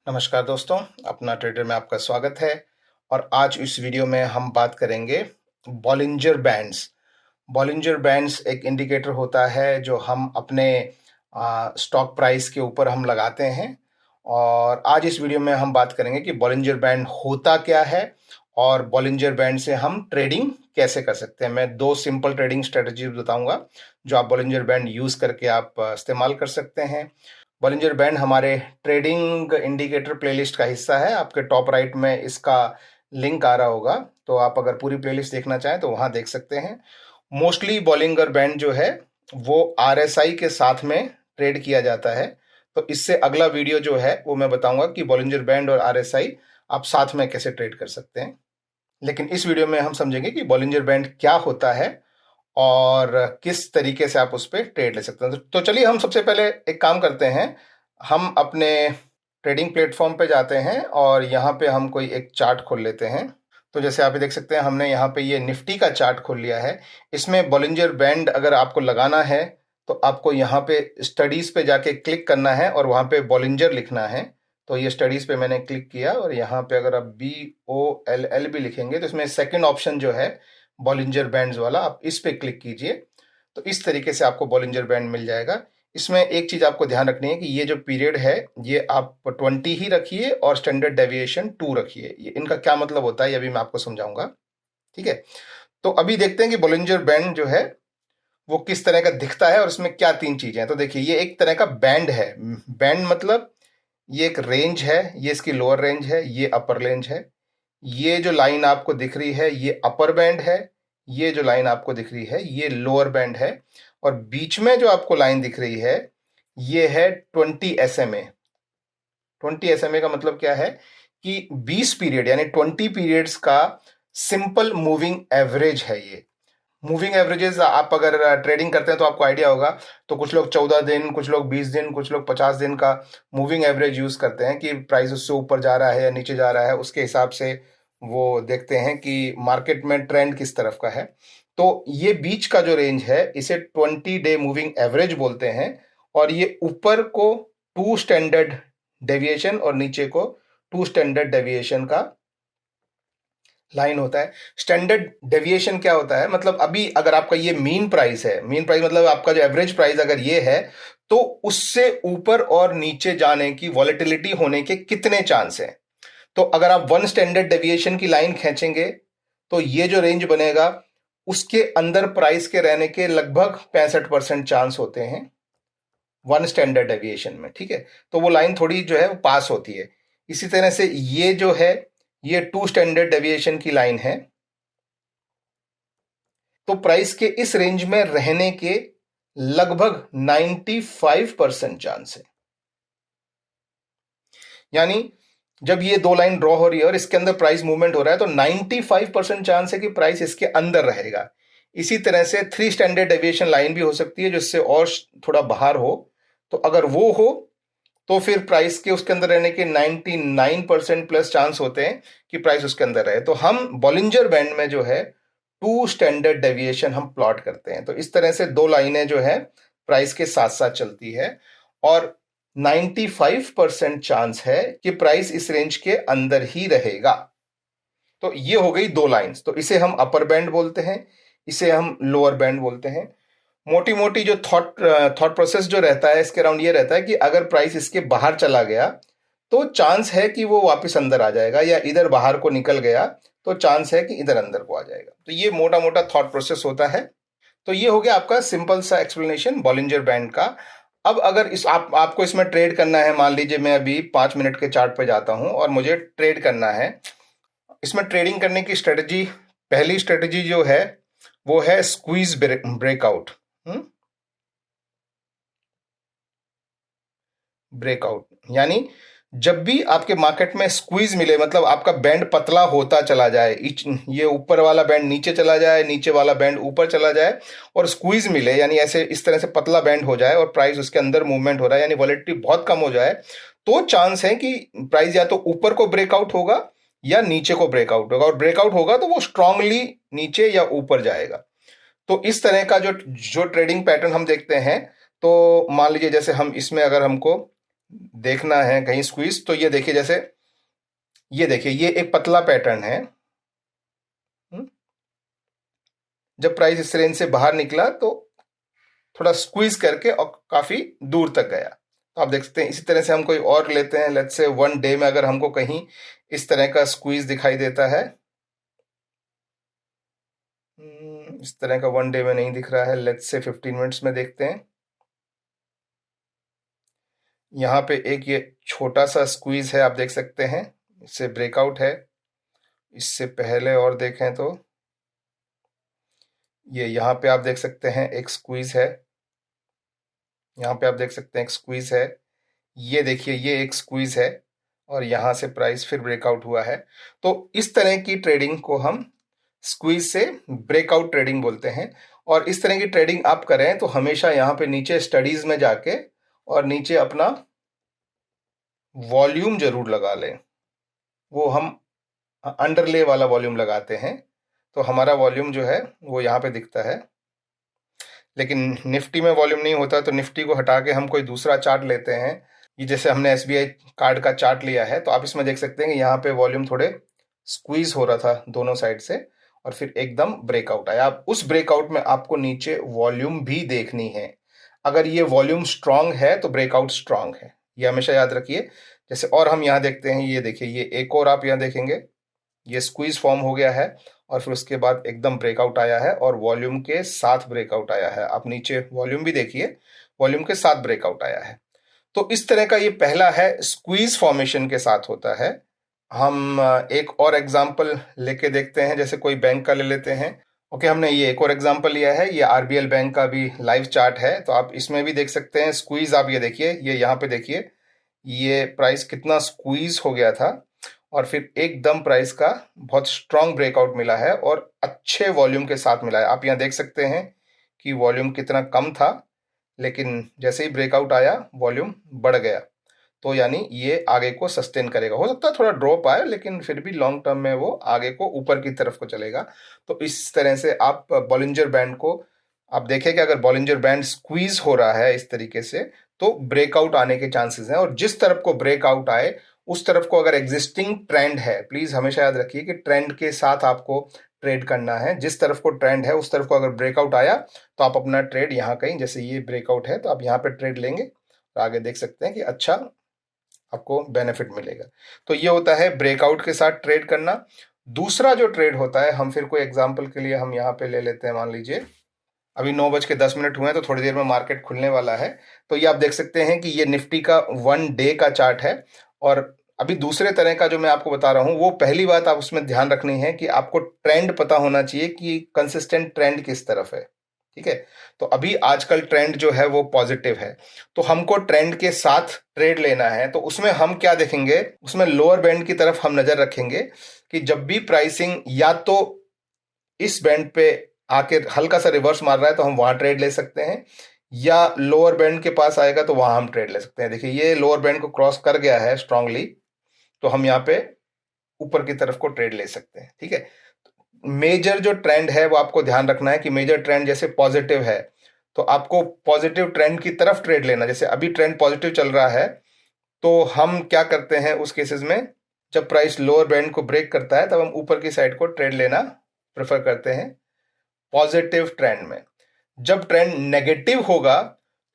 नमस्कार दोस्तों, अपना ट्रेडर में आपका स्वागत है। और आज इस वीडियो में हम बात करेंगे बॉलिंजर बैंड्स। बॉलिंजर बैंड्स एक इंडिकेटर होता है जो हम अपने स्टॉक प्राइस के ऊपर हम लगाते हैं। और आज इस वीडियो में हम बात करेंगे कि बॉलिंजर बैंड होता क्या है और बॉलिंजर बैंड से हम ट्रेडिंग कैसे कर सकते हैं। मैं दो सिंपल ट्रेडिंग स्ट्रेटजी बताऊंगा जो आप बॉलिंजर बैंड यूज करके आप इस्तेमाल कर सकते हैं। बॉलिंजर बैंड हमारे ट्रेडिंग इंडिकेटर प्लेलिस्ट का हिस्सा है। आपके टॉप राइट में इसका लिंक आ रहा होगा, तो आप अगर पूरी प्लेलिस्ट देखना चाहें तो वहां देख सकते हैं। मोस्टली बॉलिंजर बैंड जो है वो आरएसआई के साथ में ट्रेड किया जाता है। तो इससे अगला वीडियो जो है वो मैं बताऊंगा कि बॉलिंजर बैंड और आरएसआई आप साथ में कैसे ट्रेड कर सकते हैं। लेकिन इस वीडियो में हम समझेंगे कि बॉलिंजर बैंड क्या होता है और किस तरीके से आप उस पर ट्रेड ले सकते हैं। तो चलिए हम सबसे पहले एक काम करते हैं, हम अपने ट्रेडिंग प्लेटफॉर्म पे जाते हैं और यहाँ पे हम कोई एक चार्ट खोल लेते हैं। तो जैसे आप देख सकते हैं हमने यहाँ पे ये निफ्टी का चार्ट खोल लिया है। इसमें बॉलिंजर बैंड अगर आपको लगाना है तो आपको यहाँ पे स्टडीज पे जाके क्लिक करना है और वहाँ पे बॉलिंजर लिखना है। तो ये स्टडीज पे मैंने क्लिक किया और यहाँ पे अगर आप BOLL भी लिखेंगे तो इसमें सेकेंड ऑप्शन जो है बॉलिंजर बैंड्स वाला, आप इस पे क्लिक कीजिए। तो इस तरीके से आपको बॉलिंजर बैंड मिल जाएगा। इसमें एक चीज आपको ध्यान रखनी है कि ये जो पीरियड है ये आप 20 ही रखिए और स्टैंडर्ड डेविएशन 2 रखिए। ये इनका क्या मतलब होता है ये अभी मैं आपको समझाऊंगा, ठीक है। तो अभी देखते हैं कि बॉलिंजर बैंड जो है वो किस तरह का दिखता है और इसमें क्या तीन चीजें हैं। तो देखिए ये एक तरह का बैंड है। बैंड मतलब ये एक रेंज है, ये इसकी लोअर रेंज है, ये अपर रेंज है। ये जो लाइन आपको दिख रही है ये अपर बैंड है, ये जो लाइन आपको दिख रही है ये लोअर बैंड है। और बीच में जो आपको लाइन दिख रही है ये है 20 SMA। 20 SMA का मतलब क्या है कि 20 पीरियड यानी 20 पीरियड्स का सिंपल मूविंग एवरेज है। ये मूविंग एवरेजेस आप अगर ट्रेडिंग करते हैं तो आपको आइडिया होगा। तो कुछ लोग 14 दिन, कुछ लोग 20 दिन, कुछ लोग 50 दिन का मूविंग एवरेज यूज करते हैं कि प्राइस उससे ऊपर जा रहा है या नीचे जा रहा है, उसके हिसाब से वो देखते हैं कि मार्केट में ट्रेंड किस तरफ का है। तो ये बीच का जो रेंज है इसे 20 डे मूविंग एवरेज बोलते हैं। और ये ऊपर को 2 स्टैंडर्ड डेविएशन और नीचे को 2 स्टैंडर्ड डेविएशन का लाइन होता है। स्टैंडर्ड डेविएशन क्या होता है, मतलब अभी अगर आपका ये मीन प्राइस है, मीन प्राइस मतलब आपका जो एवरेज प्राइस अगर ये है तो उससे ऊपर और नीचे जाने की, वॉलेटिलिटी होने के कितने चांस हैं। तो अगर आप 1 स्टैंडर्ड डेविएशन की लाइन खींचेंगे तो ये जो रेंज बनेगा उसके अंदर प्राइस के रहने के लगभग 65% चांस होते हैं 1 स्टैंडर्ड डेविएशन में, ठीक है। तो वो लाइन थोड़ी जो है वो पास होती है। इसी तरह से ये जो है ये 2 स्टैंडर्ड डेविएशन की लाइन है। तो प्राइस के इस रेंज में रहने के लगभग 95% चांस है। यानी जब ये दो लाइन ड्रॉ हो रही है और इसके अंदर प्राइस मूवमेंट हो रहा है तो 95% चांस है कि प्राइस इसके अंदर रहेगा। इसी तरह से 3 स्टैंडर्ड डेविएशन लाइन भी हो सकती है जिससे और थोड़ा बाहर हो। तो अगर वो हो तो फिर प्राइस के उसके अंदर रहने के 99% प्लस चांस होते हैं कि प्राइस उसके अंदर रहे। तो हम बॉलिंजर बैंड में जो है 2 स्टैंडर्ड डेविएशन हम प्लॉट करते हैं। तो इस तरह से दो लाइनें जो है प्राइस के साथ साथ चलती है और 95% चांस है कि प्राइस इस रेंज के अंदर ही रहेगा। तो ये हो गई दो लाइंस। तो इसे हम अपर बैंड बोलते हैं, इसे हम लोअर बैंड बोलते हैं। मोटी मोटी जो थॉट प्रोसेस जो रहता है इसके अराउंड ये रहता है कि अगर प्राइस इसके बाहर चला गया तो चांस है कि वो वापस अंदर आ जाएगा, या इधर बाहर को निकल गया तो चांस है कि इधर अंदर को आ जाएगा। तो ये मोटा मोटा थॉट प्रोसेस होता है। तो ये हो गया आपका सिंपल सा एक्सप्लेनेशन बॉलिंजर बैंड का। अब अगर इस आपको इसमें ट्रेड करना है, मान लीजिए मैं अभी 5 मिनट के चार्ट पे जाता हूं और मुझे ट्रेड करना है। इसमें ट्रेडिंग करने की स्ट्रेटजी, पहली स्ट्रेटजी जो है वो है स्क्वीज ब्रेकआउट। ब्रेकआउट यानी जब भी आपके मार्केट में स्क्वीज मिले, मतलब आपका बैंड पतला होता चला जाए, ये ऊपर वाला बैंड नीचे चला जाए, नीचे वाला बैंड ऊपर चला जाए और स्क्वीज मिले, यानी ऐसे इस तरह से पतला बैंड हो जाए और प्राइस उसके अंदर मूवमेंट हो रहा है, यानी वॉलेटिलिटी बहुत कम हो जाए, तो चांस है कि प्राइस या तो ऊपर को ब्रेकआउट होगा या नीचे को ब्रेकआउट होगा। और ब्रेकआउट होगा तो वो स्ट्रांगली नीचे या ऊपर जाएगा। तो इस तरह का जो ट्रेडिंग पैटर्न हम देखते हैं, तो मान लीजिए जैसे हम इसमें अगर हमको देखना है कहीं स्क्वीज, तो ये देखिए, जैसे ये देखिए, ये एक पतला पैटर्न है। हम्म, जब प्राइस इस रेंज से बाहर निकला तो थोड़ा स्क्वीज करके और काफी दूर तक गया। तो आप देख सकते हैं, इसी तरह से हम कोई और लेते हैं, लेट्स से वन डे में अगर हमको कहीं इस तरह का स्क्वीज दिखाई देता है, इस तरह का वन डे में नहीं दिख रहा है, लेट्स से 15 मिनट्स में देखते हैं। यहाँ पे एक ये छोटा सा स्क्वीज है, आप देख सकते हैं, इससे ब्रेकआउट है। इससे पहले और देखें तो ये यहाँ पे आप देख सकते हैं एक स्क्वीज है, यहाँ पे आप देख सकते हैं एक स्क्वीज है, ये देखिए ये एक स्क्वीज है, और यहाँ से प्राइस फिर ब्रेकआउट हुआ है। तो इस तरह की ट्रेडिंग को हम स्क्वीज से ब्रेकआउट ट्रेडिंग बोलते हैं। और इस तरह की ट्रेडिंग आप करें तो हमेशा यहाँ पे नीचे स्टडीज में जाके और नीचे अपना वॉल्यूम जरूर लगा लें। वो हम अंडरले वाला वॉल्यूम लगाते हैं, तो हमारा वॉल्यूम जो है वो यहाँ पे दिखता है। लेकिन निफ्टी में वॉल्यूम नहीं होता, तो निफ्टी को हटा के हम कोई दूसरा चार्ट लेते हैं। ये जैसे हमने एसबीआई कार्ड का चार्ट लिया है, तो आप इसमें देख सकते हैं कि यहाँ पे वॉल्यूम थोड़े स्क्वीज हो रहा था दोनों साइड से, और फिर एकदम ब्रेकआउट आया। अब उस ब्रेकआउट में आपको नीचे वॉल्यूम भी देखनी है। अगर ये वॉल्यूम स्ट्रांग है तो ब्रेकआउट स्ट्रांग है, ये हमेशा याद रखिए। जैसे और हम यहाँ देखते हैं, ये देखिए, ये एक और आप यहाँ देखेंगे, ये स्क्वीज फॉर्म हो गया है और फिर उसके बाद एकदम ब्रेकआउट आया है और वॉल्यूम के साथ ब्रेकआउट आया है। आप नीचे वॉल्यूम भी देखिए, वॉल्यूम के साथ ब्रेकआउट आया है। तो इस तरह का ये पहला है, स्क्वीज फॉर्मेशन के साथ होता है। हम एक और एग्जांपल लेके देखते हैं, जैसे कोई बैंक का ले लेते हैं। ओके, हमने ये एक और एग्जांपल लिया है, ये आरबीएल बैंक का भी लाइव चार्ट है, तो आप इसमें भी देख सकते हैं स्क्वीज। आप ये देखिए, ये यहाँ पे देखिए, ये प्राइस कितना स्क्वीज हो गया था और फिर एकदम प्राइस का बहुत स्ट्रांग ब्रेकआउट मिला है और अच्छे वॉल्यूम के साथ मिला है। आप यहाँ देख सकते हैं कि वॉल्यूम कितना कम था, लेकिन जैसे ही ब्रेकआउट आया वॉल्यूम बढ़ गया। तो यानी ये आगे को सस्टेन करेगा। हो सकता है थोड़ा ड्रॉप आए, लेकिन फिर भी लॉन्ग टर्म में वो आगे को ऊपर की तरफ को चलेगा। तो इस तरह से आप बॉलिंजर बैंड को आप देखें कि अगर बॉलिंजर बैंड स्क्वीज हो रहा है इस तरीके से, तो ब्रेकआउट आने के चांसेस हैं। और जिस तरफ को ब्रेकआउट आए उस तरफ को अगर एग्जिस्टिंग ट्रेंड है, प्लीज हमेशा याद रखिए कि ट्रेंड के साथ आपको ट्रेड करना है। जिस तरफ को ट्रेंड है उस तरफ को अगर ब्रेकआउट आया तो आप अपना ट्रेड यहाँ कहीं, जैसे ये ब्रेकआउट है तो आप यहाँ पे ट्रेड लेंगे, तो आगे देख सकते हैं कि अच्छा आपको बेनिफिट मिलेगा। तो ये होता है ब्रेकआउट के साथ ट्रेड करना। दूसरा जो ट्रेड होता है, हम फिर कोई एग्जांपल के लिए हम यहाँ पे ले लेते हैं, मान लीजिए अभी 9:10 हुए हैं, तो थोड़ी देर में मार्केट खुलने वाला है। तो ये आप देख सकते हैं कि ये निफ्टी का वन डे का चार्ट है। और अभी दूसरे तरह का जो मैं आपको बता रहा हूँ, वो पहली बात आप उसमें ध्यान रखनी है कि आपको ट्रेंड पता होना चाहिए कि कंसिस्टेंट ट्रेंड किस तरफ है। ठीक है, तो अभी आजकल ट्रेंड जो है वो पॉजिटिव है, तो हमको ट्रेंड के साथ ट्रेड लेना है। तो उसमें हम क्या देखेंगे, उसमें लोअर बैंड की तरफ हम नजर रखेंगे कि जब भी प्राइसिंग या तो इस बैंड पे आके हल्का सा रिवर्स मार रहा है तो हम वहां ट्रेड ले सकते हैं, या लोअर बैंड के पास आएगा तो वहां हम ट्रेड ले सकते हैं। देखिए ये लोअर बैंड को क्रॉस कर गया है स्ट्रांगली, तो हम यहाँ पे ऊपर की तरफ को ट्रेड ले सकते हैं। ठीक है, मेजर जो ट्रेंड है वो आपको ध्यान रखना है कि मेजर ट्रेंड जैसे पॉजिटिव है तो आपको पॉजिटिव ट्रेंड की तरफ ट्रेड लेना। जैसे अभी ट्रेंड पॉजिटिव चल रहा है, तो हम क्या करते हैं उस केसेस में, जब प्राइस लोअर बैंड को ब्रेक करता है तब हम ऊपर की साइड को ट्रेड लेना प्रेफर करते हैं पॉजिटिव ट्रेंड में। जब ट्रेंड नेगेटिव होगा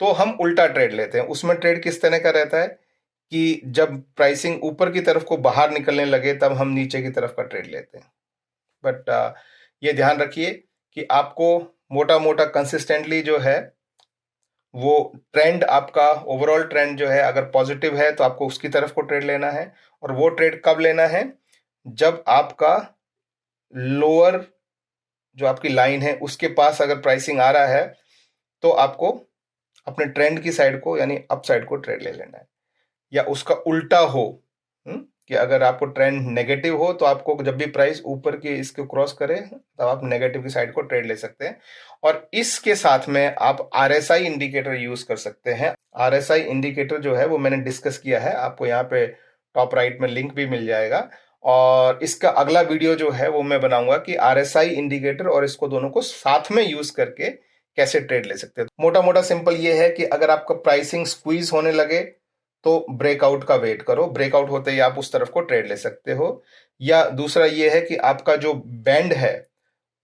तो हम उल्टा ट्रेड लेते हैं। उसमें ट्रेड किस तरह का रहता है कि जब प्राइसिंग ऊपर की तरफ को बाहर निकलने लगे तब हम नीचे की तरफ का ट्रेड लेते हैं। बट ये ध्यान रखिए कि आपको मोटा मोटा कंसिस्टेंटली जो है वो ट्रेंड, आपका ओवरऑल ट्रेंड जो है अगर पॉजिटिव है तो आपको उसकी तरफ को ट्रेड लेना है। और वो ट्रेड कब लेना है, जब आपका लोअर जो आपकी लाइन है उसके पास अगर प्राइसिंग आ रहा है तो आपको अपने ट्रेंड की साइड को यानी अप साइड को ट्रेड ले लेना है। या उसका उल्टा हो, कि अगर आपको ट्रेंड नेगेटिव हो तो आपको जब भी प्राइस ऊपर की इसको क्रॉस करे तब आप नेगेटिव की साइड को ट्रेड ले सकते हैं। और इसके साथ में आप आरएसआई इंडिकेटर यूज कर सकते हैं। आरएसआई इंडिकेटर जो है वो मैंने डिस्कस किया है, आपको यहाँ पे टॉप राइट में लिंक भी मिल जाएगा। और इसका अगला वीडियो जो है वो मैं बनाऊंगा कि आरएसआई इंडिकेटर और इसको दोनों को साथ में यूज करके कैसे ट्रेड ले सकते हैं। मोटा मोटा सिंपल ये है कि अगर आपका प्राइसिंग स्क्वीज होने लगे तो ब्रेकआउट का वेट करो, ब्रेकआउट होते ही आप उस तरफ को ट्रेड ले सकते हो। या दूसरा ये है कि आपका जो बैंड है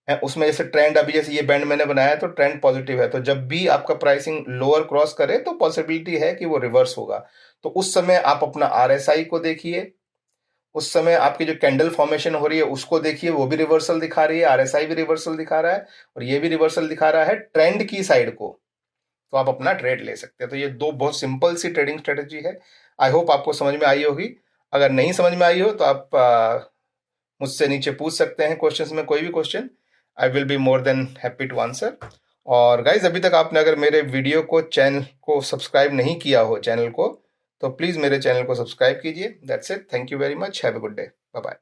उसमें जैसे ट्रेंड, अभी जैसे ये बैंड मैंने बनाया तो ट्रेंड पॉजिटिव है, तो जब भी आपका प्राइसिंग लोअर क्रॉस करे तो पॉसिबिलिटी है कि वो रिवर्स होगा। तो उस समय आप अपना आरएसआई को देखिए, उस समय आपकी जो कैंडल फॉर्मेशन हो रही है उसको देखिए, वो भी रिवर्सल दिखा रही है, आरएसआई भी रिवर्सल दिखा रहा है और ये भी रिवर्सल दिखा रहा है ट्रेंड की साइड को, तो आप अपना ट्रेड ले सकते हैं। तो ये दो बहुत सिंपल सी ट्रेडिंग स्ट्रेटेजी है। आई होप आपको समझ में आई होगी। अगर नहीं समझ में आई हो तो आप मुझसे नीचे पूछ सकते हैं क्वेश्चंस में, कोई भी question, I will be more than happy to answer. और गाइज, अभी तक आपने अगर मेरे वीडियो को, चैनल को सब्सक्राइब नहीं किया हो चैनल को, तो प्लीज़ मेरे चैनल को सब्सक्राइब कीजिए। That's it, thank you very much, have a good day, bye bye.